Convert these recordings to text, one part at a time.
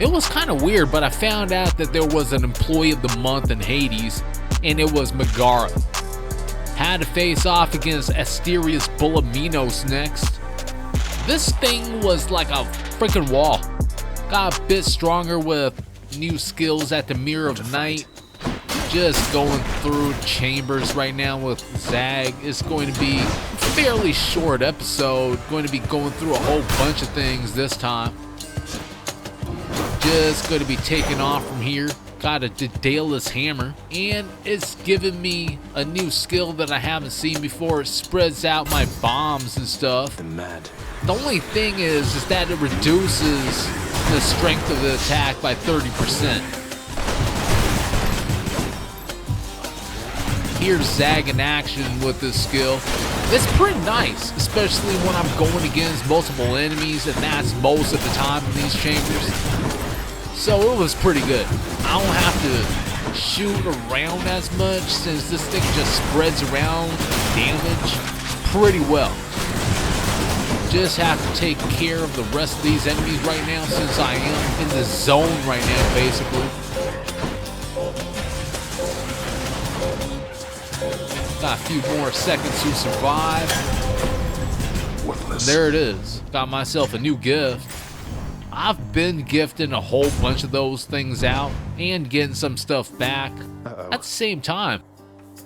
It was kind of weird, but I found out that there was an employee of the month in Hades, and it was Megara. Had to face off against Asterius Bulliminos next. This thing was like a freaking wall. Got a bit stronger with new skills at the Mirror of Night. Just going through chambers right now with Zag. It's going to be a fairly short episode. Going to be going through a whole bunch of things this time. Just going to be taking off from here. Got a Daedalus hammer, and it's given me a new skill that I haven't seen before. It spreads out my bombs and stuff. The only thing is that it reduces the strength of the attack by 30%. Here's Zag in action with this skill. It's pretty nice, especially when I'm going against multiple enemies, and that's most of the time in these chambers. So it was pretty good. I don't have to shoot around as much since this thing just spreads around damage pretty well. Just have to take care of the rest of these enemies right now since I am in the zone right now, basically. Got a few more seconds to survive. There it is. Got myself a new gift. I've been gifting a whole bunch of those things out and getting some stuff back. At the same time,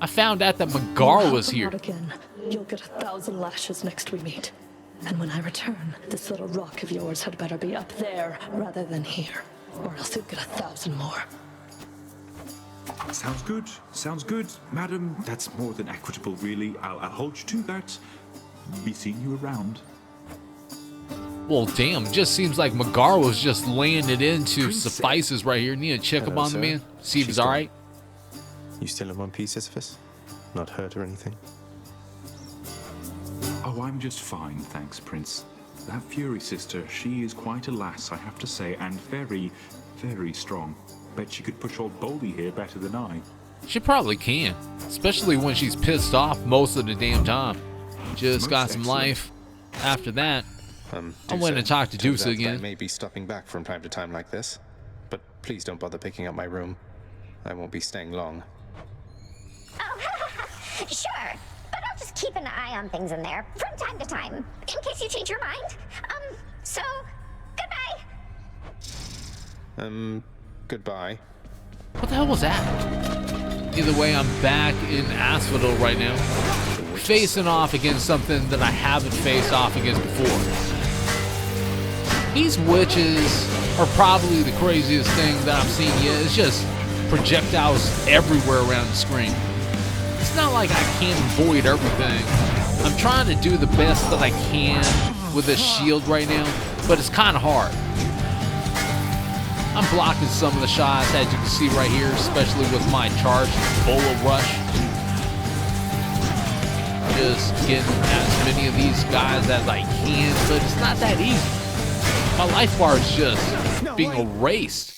I found out that Megara was here. Again. You'll get 1,000 lashes next we meet. And when I return, this little rock of yours had better be up there rather than here, or else you'll get 1,000 more. Sounds good. Sounds good, madam. That's more than equitable, really. I'll hold you to that. Be seeing you around. Well, damn, it just seems like Megara was just laying it into suffices right here. Need to check up on the man, see if he's alright. You still in one piece, Sisyphus? Not hurt or anything? Oh, I'm just fine, thanks, Prince. That Fury sister, she is quite a lass, I have to say, and very, very strong. Bet she could push old Boldy here better than I. She probably can, especially when she's pissed off most of the damn time. Just got some life. After that, I went and talked to Deuce again. I may be stopping back from time to time like this, but please don't bother picking up my room. I won't be staying long. Oh, sure. But I'll just keep an eye on things in there from time to time, in case you change your mind. So, goodbye. Goodbye. What the hell was that? Either way, I'm back in Asphodel right now, facing off against something that I haven't faced off against before. These witches are probably the craziest thing that I've seen yet. It's just projectiles everywhere around the screen. It's not like I can't avoid everything. I'm trying to do the best that I can with this shield right now, but it's kind of hard. I'm blocking some of the shots, as you can see right here, especially with my charged Bola Rush. Just getting as many of these guys as I can, but it's not that easy. My life bar is just being erased.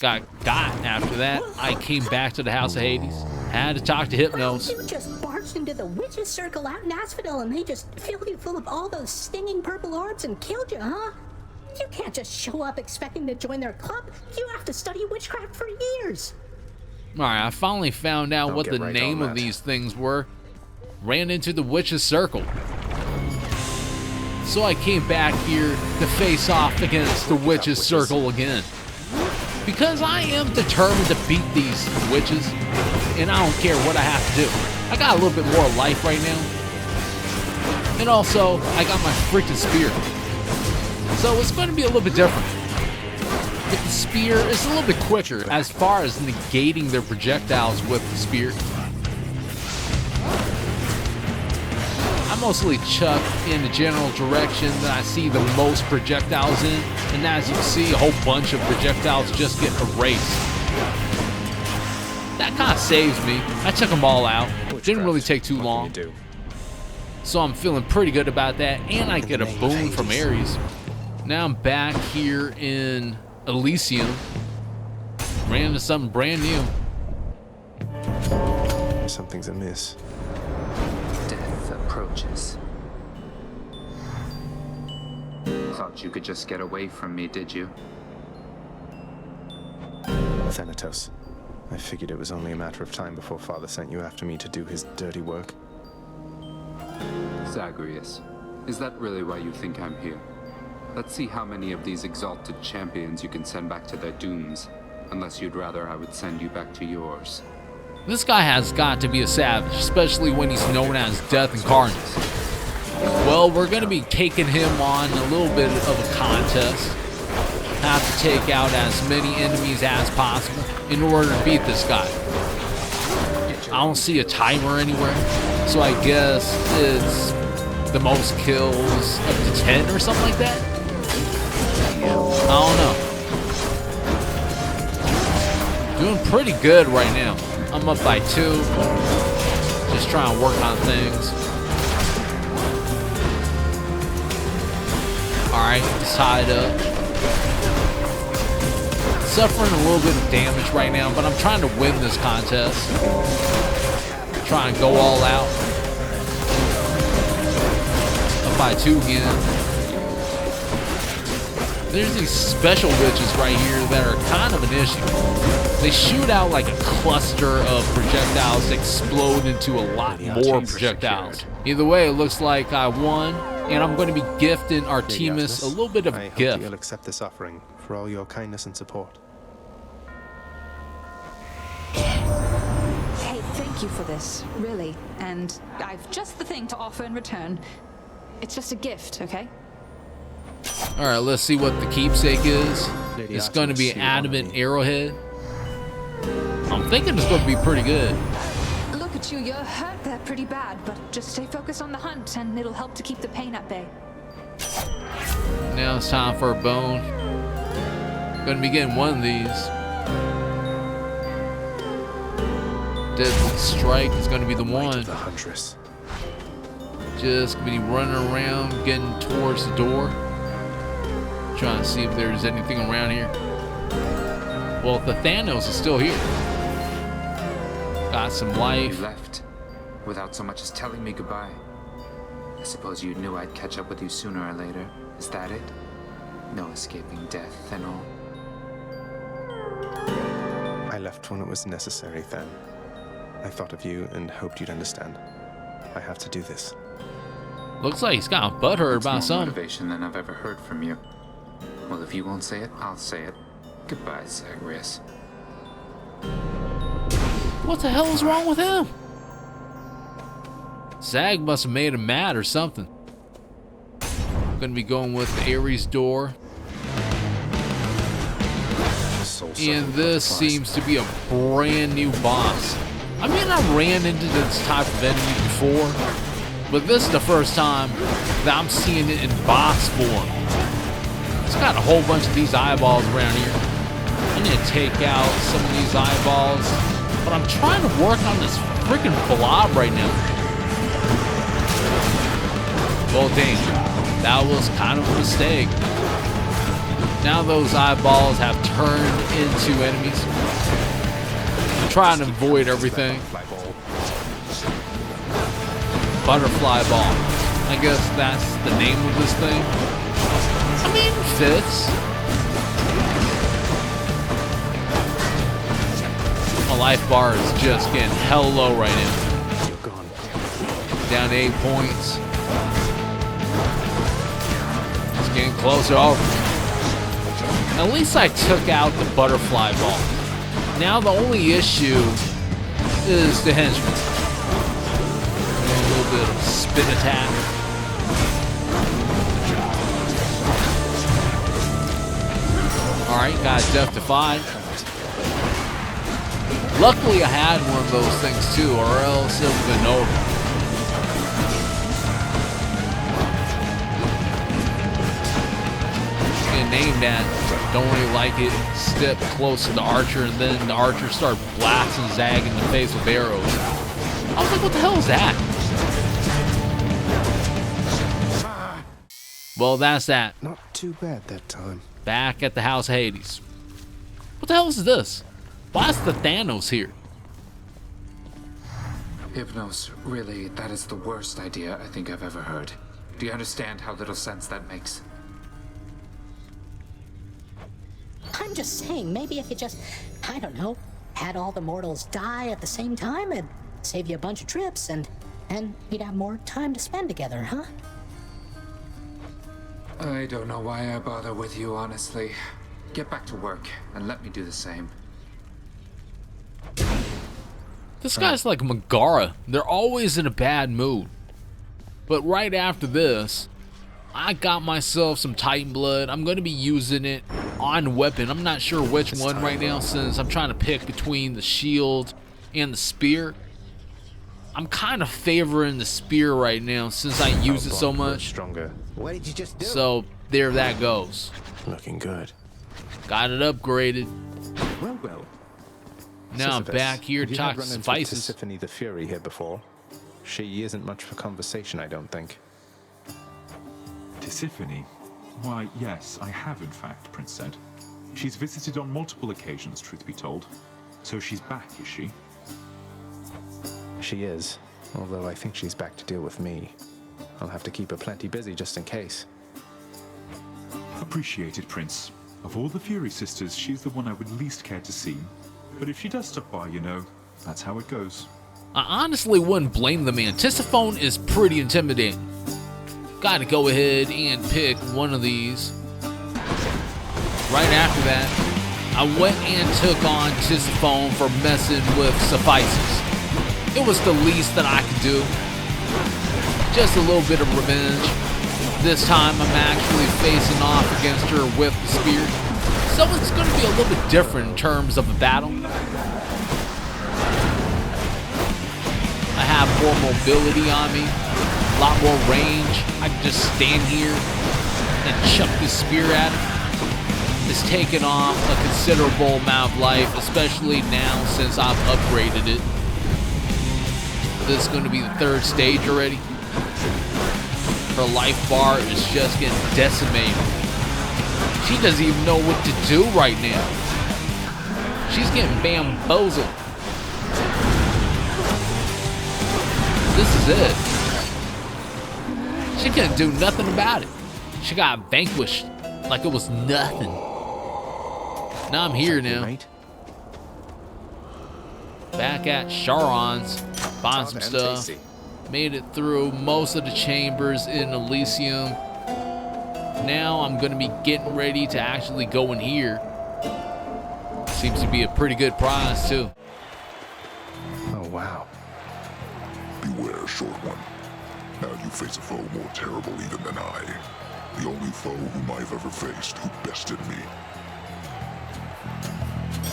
Got after that. I came back to the House of Hades. Had to talk to Hypnos. You just barged into the witches' circle out in Asphodel and they just filled you full of all those stinging purple orbs and killed you, huh? You can't just show up expecting to join their club. You have to study witchcraft for years. Alright, I finally found out what the name of these things were. Ran into the witch's circle. So I came back here to face off against the witch's circle again. Because I am determined to beat these witches, and I don't care what I have to do. I got a little bit more life right now. And also, I got my freaking spear. So it's going to be a little bit different. With the spear, it's a little bit quicker as far as negating their projectiles with the spear. I mostly chuck in the general direction that I see the most projectiles in, and as you can see, a whole bunch of projectiles just get erased. That kind of saves me. I took them all out. Didn't really take too long. So I'm feeling pretty good about that, and I get a boon from Ares. Now I'm back here in Elysium. Ran into something brand new. Something's amiss. Death approaches. Thought you could just get away from me, did you? Thanatos. I figured it was only a matter of time before Father sent you after me to do his dirty work. Zagreus, is that really why you think I'm here? Let's see how many of these exalted champions you can send back to their dooms. Unless you'd rather I would send you back to yours. This guy has got to be a savage, especially when he's known as Death Incarnate. Well, we're going to be taking him on a little bit of a contest. Have to take out as many enemies as possible in order to beat this guy. I don't see a timer anywhere, so I guess it's the most kills up to 10 or something like that. I don't know. Doing pretty good right now. I'm up by 2. Just trying to work on things. Alright, tied up. Suffering a little bit of damage right now, but I'm trying to win this contest. Trying to go all out. Up by 2 again. There's these special witches right here that are kind of an issue. They shoot out like a cluster of projectiles that explode into a lot more projectiles. Either way, it looks like I won, and I'm going to be gifting Artemis a little bit of a gift. I hope you'll accept this offering for all your kindness and support. Hey, thank you for this, really. And I've just the thing to offer in return. It's just a gift, okay? Alright, let's see what the keepsake is. It's going to be an adamant arrowhead. I'm thinking it's going to be pretty good. Look at you, you're hurt there pretty bad, but just stay focused on the hunt and it'll help to keep the pain at bay. Now it's time for a bone. Going to be getting one of these. Deadly Strike is going to be the one. The huntress. Just going to be running around, getting towards the door. Trying to see if there's anything around here. Well, the Thanos is still here. Got some life. You left without so much as telling me goodbye. I suppose you knew I'd catch up with you sooner or later. Is that it? No escaping death and all. I left when it was necessary, Than. I thought of you and hoped you'd understand. I have to do this. Looks like he's got butthurt about more something. Motivation than I've ever heard from you. Well, if you won't say it, I'll say it. Goodbye, Zagreus. What the hell is wrong with him? Zag must have made him mad or something. Gonna be going with the Ares door. And this seems to be a brand new boss. I mean, I ran into this type of enemy before, but this is the first time that I'm seeing it in boss form. It's got a whole bunch of these eyeballs around here. I need to take out some of these eyeballs, but I'm trying to work on this freaking blob right now. Well, dang, that was kind of a mistake. Now those eyeballs have turned into enemies. I'm trying to avoid everything. Butterfly ball. I guess that's the name of this thing. I mean, it fits. My life bar is just getting hell low right now. You're gone. Down to 8 points. It's getting closer. Oh. At least I took out the butterfly ball. Now the only issue is the henchman. A little bit of spin attack. Alright, got Death Defied. Luckily I had one of those things too, or else it would have been over. Getting named at. Don't really like it. Step close to the archer, and then the archer started blasting Zag in the face with arrows. I was like, what the hell is that? Well, that's that. Not too bad that time. Back at the House of Hades. What the hell is this? Why is the Thanos here? Hypnos, really, that is the worst idea I think I've ever heard. Do you understand how little sense that makes? I'm just saying, maybe if you just, I don't know, had all the mortals die at the same time, it'd save you a bunch of trips, and you'd have more time to spend together, huh? I don't know why I bother with you, honestly. Get back to work, and let me do the same. This guy's like Megara. They're always in a bad mood. But right after this, I got myself some Titan blood. I'm going to be using it on weapon. I'm not sure which one right now, since I'm trying to pick between the shield and the spear. I'm kind of favoring the spear right now since I use it so much. Stronger. What did you just do? So there that goes. Looking good. Got it upgraded. Well, well. Now I'm Sisyphus, back here have to you talk had run-ins with spices. Tisiphone the Fury here before? She isn't much for conversation, I don't think. Tisiphone? Why, yes, I have in fact, Prince said. She's visited on multiple occasions, truth be told. So she's back, is she? She is, although I think she's back to deal with me. I'll have to keep her plenty busy just in case. Appreciated, Prince. Of all the Fury sisters, she's the one I would least care to see. But if she does stop by, you know, that's how it goes. I honestly wouldn't blame the man. Tisiphone is pretty intimidating. Gotta go ahead and pick one of these. Right after that, I went and took on Tisiphone for messing with Suffices. It was the least that I could do. Just a little bit of revenge. This time I'm actually facing off against her with the spear. So it's going to be a little bit different in terms of a battle. I have more mobility on me, a lot more range. I can just stand here and chuck this spear at him. It's taken off a considerable amount of life, especially now since I've upgraded it. This is going to be the 3rd stage already. Her life bar is just getting decimated. She doesn't even know what to do right now. She's getting bamboozled. This is it. She couldn't do nothing about it. She got vanquished like it was nothing. Now I'm here now. Back at Charon's, buying some stuff. Made it through most of the chambers in Elysium. Now I'm going to be getting ready to actually go in here. Seems to be a pretty good prize too. Oh, wow. Beware, short one. Now you face a foe more terrible even than I. The only foe whom I've ever faced who bested me.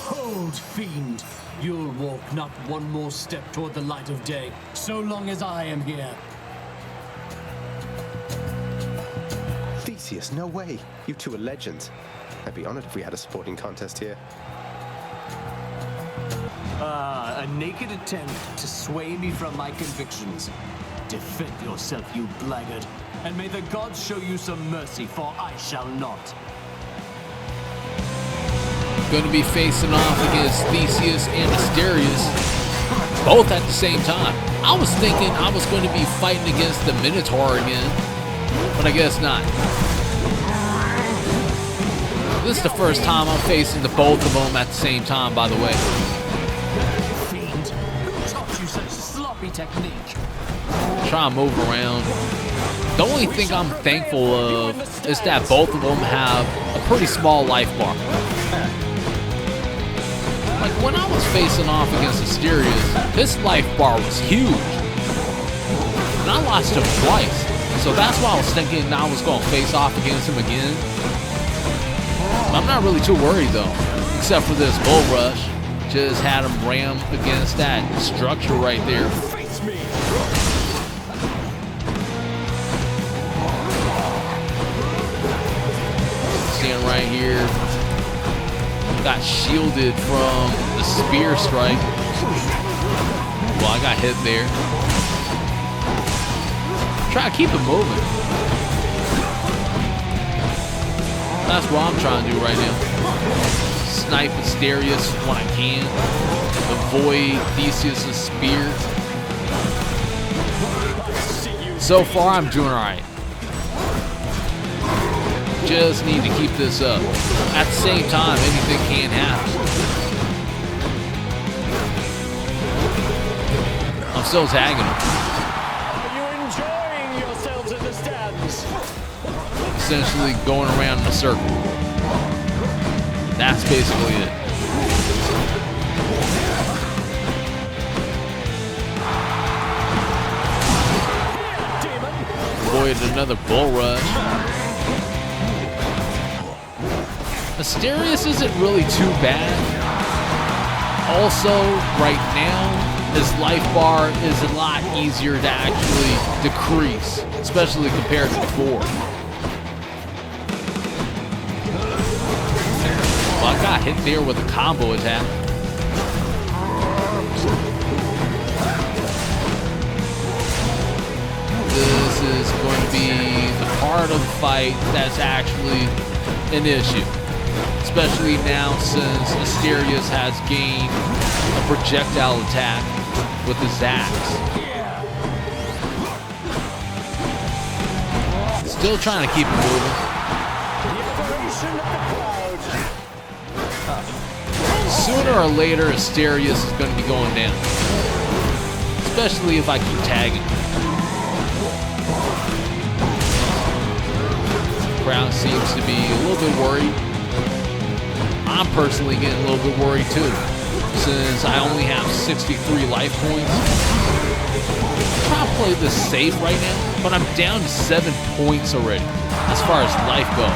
Hold, fiend! You'll walk not one more step toward the light of day, so long as I am here. Theseus, no way. You two are legends. I'd be honored if we had a sporting contest here. A naked attempt to sway me from my convictions. Defend yourself, you blackguard, and may the gods show you some mercy, for I shall not. Going to be facing off against Theseus and Asterius, both at the same time. I was thinking I was going to be fighting against the Minotaur again, but I guess not. This is the first time I'm facing the both of them at the same time, by the way. Fiend, who taught you such sloppy technique? Try to move around. The only thing I'm thankful of is that both of them have a pretty small life bar. Like when I was facing off against Asterius, his life bar was huge. And I lost him twice. So that's why I was thinking I was going to face off against him again. I'm not really too worried though, except for this bull rush. Just had him ram against that structure right there. Face me! Stand right here. Got shielded from the spear strike. Well, I got hit there. Try to keep it moving. That's what I'm trying to do right now. Snipe Asterius when I can. Avoid Theseus' spear. So far, I'm doing alright. Just need to keep this up. At the same time, anything can happen. I'm still tagging him. Are you enjoying yourselves in the stands? Essentially going around in a circle. That's basically it. Avoided another bull rush. Asterius isn't really too bad. Also, right now, his life bar is a lot easier to actually decrease, especially compared to before. Well, I got hit there with a combo attack. This is going to be the part of the fight that's actually an issue. Especially now since Asterius has gained a projectile attack with his axe. Still trying to keep it moving. Sooner or later, Asterius is going to be going down. Especially if I keep tagging. Crowd seems to be a little bit worried. I'm personally getting a little bit worried too, since I only have 63 life points. I'm trying to play this safe right now, but I'm down to 7 points already, as far as life goes.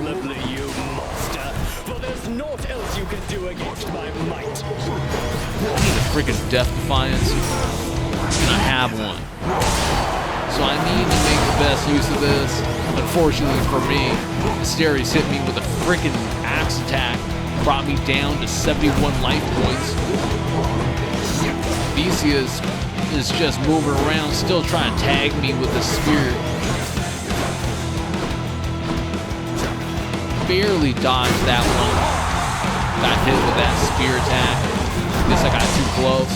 Uncontrollably, you monster. For there's naught else you can do against my might. I need a freaking Death Defiance, and I have one. So I need to make the best use of this. Unfortunately for me, Asterius hit me with a freaking axe attack, brought me down to 71 life points. Theseus is just moving around, still trying to tag me with the spear. Barely dodged that one. Got hit with that spear attack. Guess I got too close.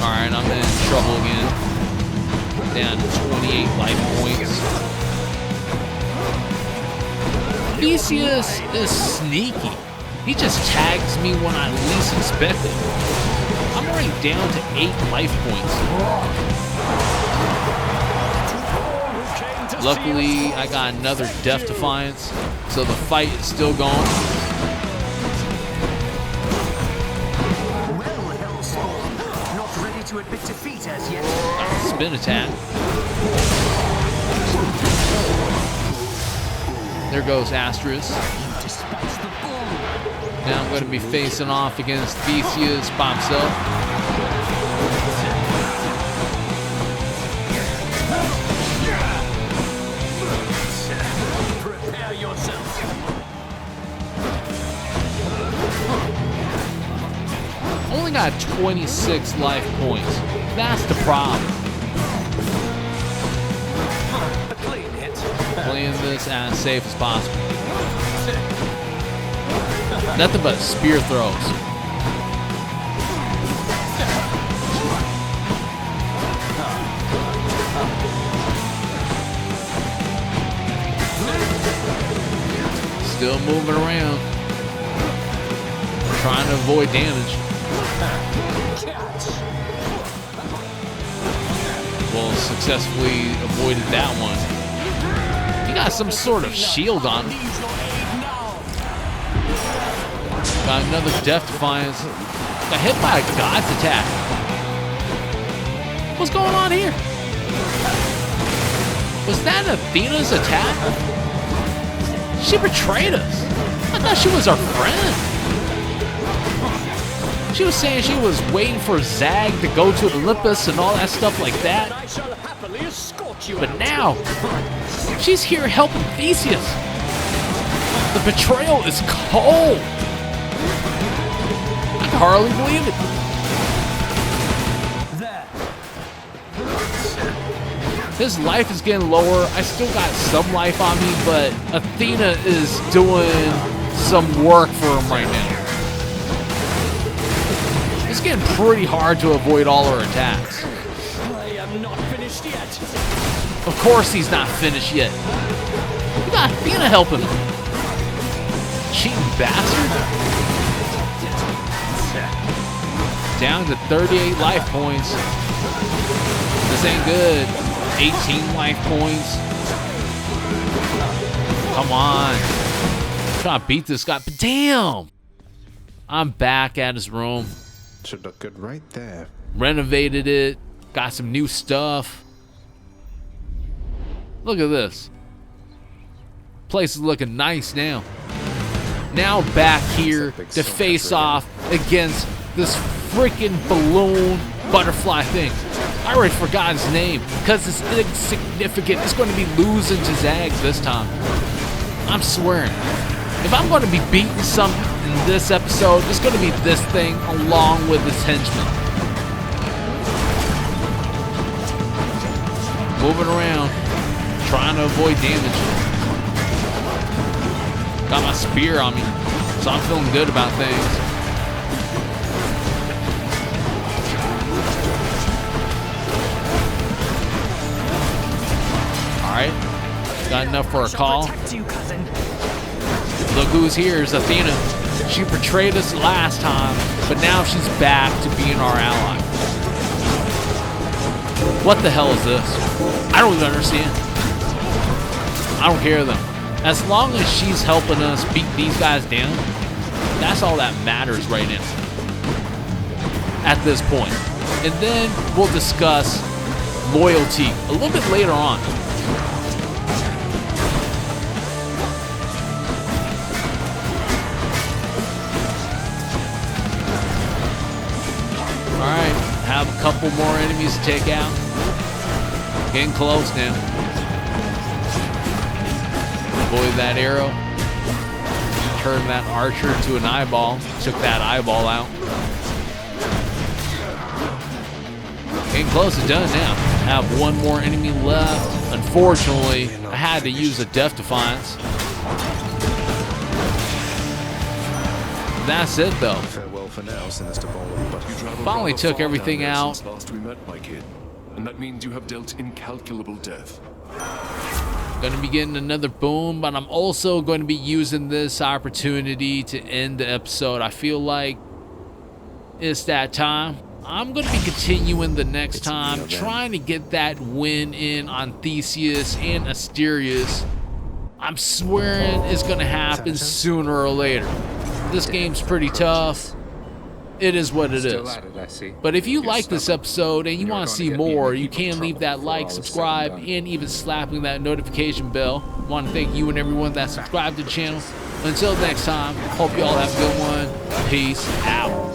Alright, I'm in trouble again. Down to 28 life points. Theseus is sneaky. He just tags me when I least expect it. I'm already down to 8 life points. Luckily, I got another Death Defiance, so the fight is still going. To admit defeat as yet. Spin attack. There goes Asterius. Now I'm going to be facing off against Theseus by himself. Prepare yourself. Only got 26 life points. That's the problem. Playing this as safe as possible. Nothing but spear throws. Still moving around. Trying to avoid damage. Well, successfully avoided that one. He got some sort of shield on him. Got another Death Defiance. Got hit by a God's attack. What's going on here? Was that Athena's attack? She betrayed us. I thought she was our friend. She was saying she was waiting for Zag to go to Olympus and all that stuff like that. But now, she's here helping Theseus. The betrayal is cold. I can hardly believe it. His life is getting lower. I still got some life on me, but Athena is doing some work for him right now. It's getting pretty hard to avoid all her attacks. I am not finished finished yet. Of course he's not finished yet. You got Athena helping him. Cheating bastard. Down to 38 life points. This ain't good. 18 life points. Come on. I'm trying to beat this guy, but damn. I'm back at his room. Should look good right there. Renovated it. Got some new stuff. Look at this. Place is looking nice now. Now back here to face off against this freaking balloon butterfly thing. I already forgot his name because it's insignificant. It's going to be losing to Zag this time. I'm swearing. If I'm going to be beating something in this episode, it's going to be this thing along with his henchman. Moving around, trying to avoid damage. Got my spear on me, so I'm feeling good about things. Alright, got enough for a call. Look who's here, is Athena. She betrayed us last time, but now she's back to being our ally. What the hell is this? I don't even understand. I don't care though. As long as she's helping us beat these guys down, that's all that matters right now. At this point. And then we'll discuss loyalty a little bit later on. Alright, have a couple more enemies to take out. Getting close now. Avoid that arrow. Turn that archer to an eyeball. Took that eyeball out. Getting close to done now. Have one more enemy left. Unfortunately, I had to use a Death Defiance. That's it though. Farewell for now, Sinister Ball. Finally took everything out. Last we met, my kid. And that means you have dealt incalculable death. Gonna be getting another boom, but I'm also going to be using this opportunity to end the episode. I feel like it's that time. I'm gonna be continuing the next time, trying to get that win in on Theseus and Asterius. I'm swearing it's gonna happen sooner or later. This game's pretty tough. It is what it is. But if you like this episode and you want to see more, you can leave that like, subscribe, and even slapping that notification bell. I want to thank you and everyone that subscribed to the channel. Until next time, hope you all have a good one. Peace out.